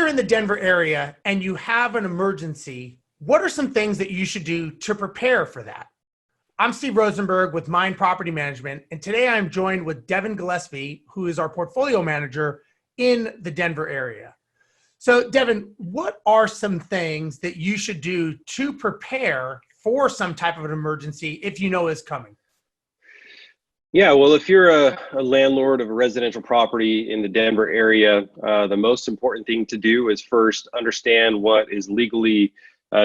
you're in the Denver area and you have an emergency, what are some things that you should do to prepare for that? I'm Steve Rosenberg with Mynd Property Management, and today I'm joined with Devin Gillespie, who is our portfolio manager in the Denver area. So Devin, what are some things that you should do to prepare for some type of an emergency if you know is coming? Yeah, well, if you're a landlord of a residential property in the Denver area, the most important thing to do is first understand what is legally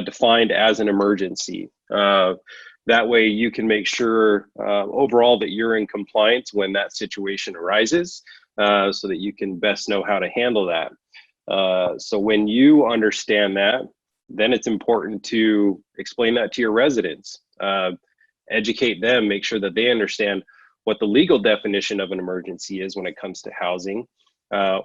defined as an emergency. That way you can make sure overall that you're in compliance when that situation arises, so that you can best know how to handle that. So when you understand that, then it's important to explain that to your residents, educate them, make sure that they understand what the legal definition of an emergency is when it comes to housing,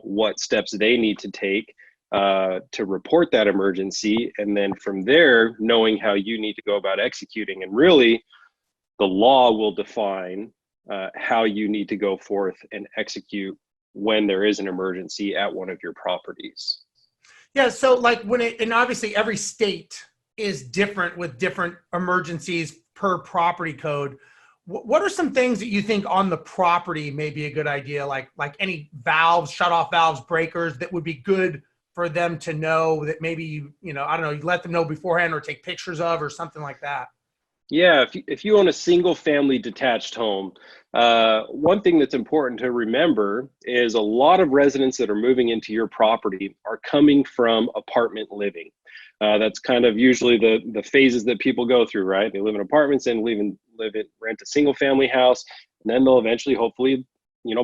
what steps they need to take to report that emergency, and then from there, knowing how you need to go about executing. And really, the law will define how you need to go forth and execute when there is an emergency at one of your properties. Yeah, so like and obviously every state is different with different emergencies per property code. What are some things that you think on the property may be a good idea, like any valves, shut-off valves, breakers that would be good for them to know, that maybe, I don't know, you let them know beforehand or take pictures of or something like that? Yeah, if you own a single family detached home, one thing that's important to remember is a lot of residents that are moving into your property are coming from apartment living. That's kind of usually the phases that people go through, right? They live in apartments and rent a single family house, and then they'll eventually, hopefully,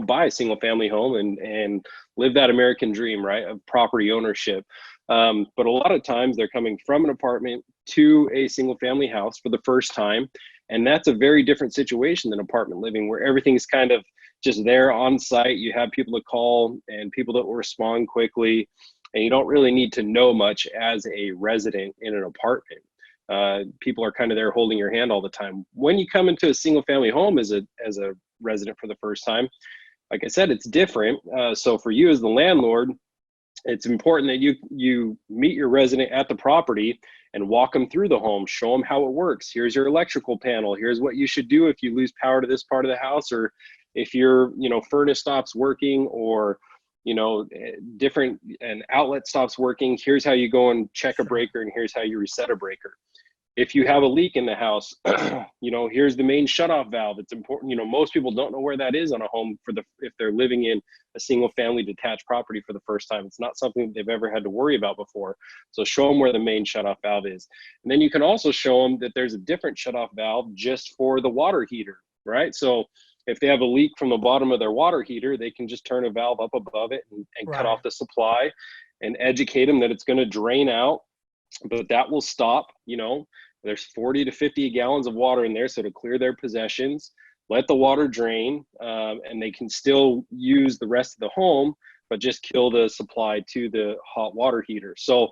buy a single family home and live that American dream, right, of property ownership. But a lot of times they're coming from an apartment to a single family house for the first time. And that's a very different situation than apartment living, where everything's kind of just there on site. You have people to call and people that will respond quickly, and you don't really need to know much as a resident in an apartment. People are kind of there holding your hand all the time. When you come into a single family home as a resident for the first time, like I said, it's different. So for you as the landlord, it's important that you meet your resident at the property and walk them through the home, show them how it works. Here's your electrical panel. Here's what you should do if you lose power to this part of the house, or if your furnace stops working, or different an outlet stops working. Here's how you go and check a breaker, and here's how you reset a breaker. If you have a leak in the house, here's the main shutoff valve. It's important. Most people don't know where that is on a home if they're living in a single family detached property for the first time. It's not something that they've ever had to worry about before. So show them where the main shutoff valve is. And then you can also show them that there's a different shutoff valve just for the water heater, right? So if they have a leak from the bottom of their water heater, they can just turn a valve up above it and Right. cut off the supply, and educate them that it's going to drain out, but that will stop. There's 40 to 50 gallons of water in there, so to clear their possessions, let the water drain, and they can still use the rest of the home, but just kill the supply to the hot water heater. So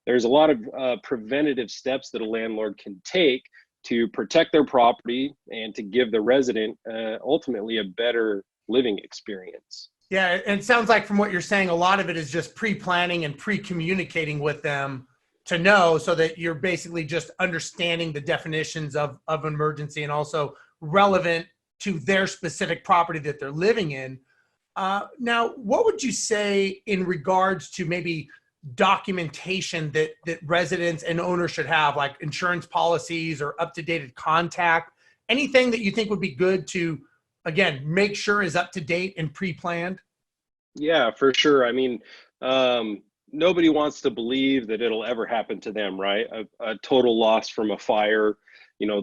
there's a lot of preventative steps that a landlord can take to protect their property and to give the resident ultimately a better living experience. Yeah, and it sounds like from what you're saying, a lot of it is just pre-planning and pre-communicating with them to know, so that you're basically just understanding the definitions of emergency and also relevant to their specific property that they're living in. Now, what would you say in regards to maybe documentation that residents and owners should have, like insurance policies or up-to-date contact? Anything that you think would be good to, again, make sure is up to date and pre-planned? Yeah, for sure. I mean, nobody wants to believe that it'll ever happen to them, right? A total loss from a fire,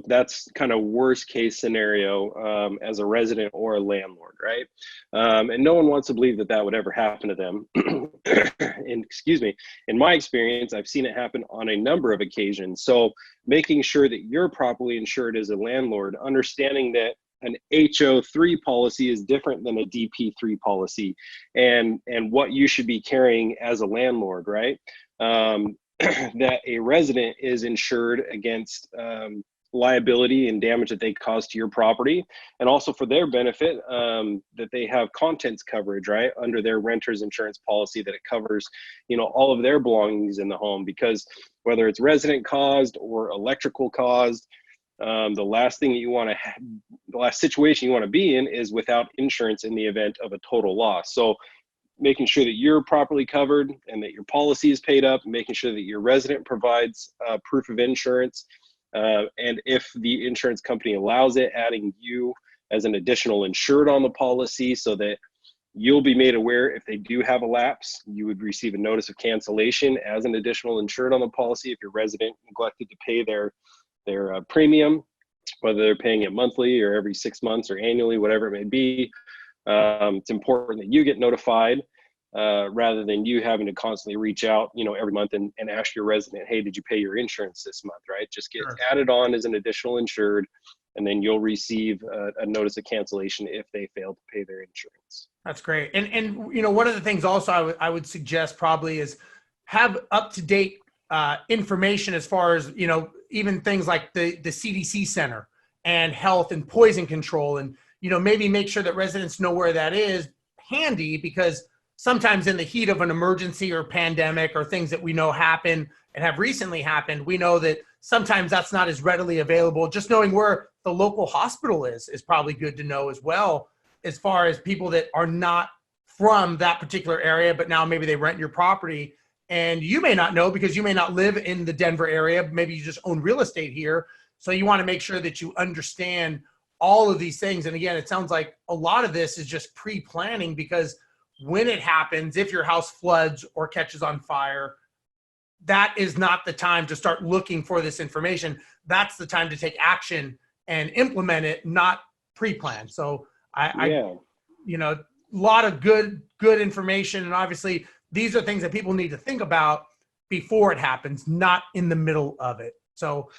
that's kind of worst case scenario as a resident or a landlord, right? And no one wants to believe that would ever happen to them. And excuse me, in my experience, I've seen it happen on a number of occasions. So making sure that you're properly insured as a landlord, understanding that an HO3 policy is different than a DP3 policy, and what you should be carrying as a landlord, right? That a resident is insured against liability and damage that they cause to your property, and also for their benefit, that they have contents coverage, right, under their renter's insurance policy, that it covers, all of their belongings in the home, because whether it's resident caused or electrical caused, the last thing that you want to the last situation you want to be in is without insurance in the event of a total loss. So making sure that you're properly covered and that your policy is paid up, making sure that your resident provides proof of insurance, and if the insurance company allows it, adding you as an additional insured on the policy, so that you'll be made aware if they do have a lapse. You would receive a notice of cancellation as an additional insured on the policy if your resident neglected to pay their premium, whether they're paying it monthly or every 6 months or annually, whatever it may be. It's important that you get notified, rather than you having to constantly reach out, every month and ask your resident, hey, did you pay your insurance this month, right? Just get added on as an additional insured, and then you'll receive a notice of cancellation if they fail to pay their insurance. That's great. And one of the things also I would suggest probably is have up-to-date information as far as, even things like the CDC center and health and poison control, and, maybe make sure that residents know where that is handy, because sometimes in the heat of an emergency or pandemic or things that we know happen and have recently happened, we know that sometimes that's not as readily available. Just knowing where the local hospital is probably good to know as well, as far as people that are not from that particular area, but now maybe they rent your property and you may not know because you may not live in the Denver area. Maybe you just own real estate here. So you want to make sure that you understand all of these things. And again, it sounds like a lot of this is just pre-planning, because when it happens, if your house floods or catches on fire, that is not the time to start looking for this information. That's the time to take action and implement it, not pre-plan. So a lot of good information. And obviously these are things that people need to think about before it happens, not in the middle of it. So,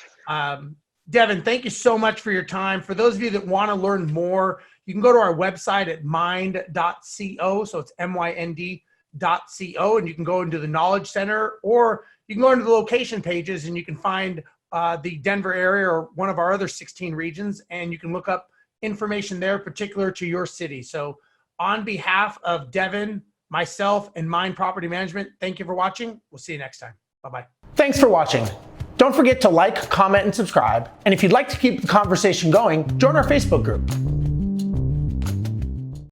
Devin, thank you so much for your time. For those of you that want to learn more, you can go to our website at mynd.co. So it's MYND.co, and you can go into the Knowledge Center, or you can go into the location pages and you can find the Denver area or one of our other 16 regions, and you can look up information there particular to your city. So on behalf of Devin, myself, and Mynd Property Management, thank you for watching. We'll see you next time. Bye-bye. Thanks for watching. Don't forget to like, comment, and subscribe. And if you'd like to keep the conversation going, join our Facebook group.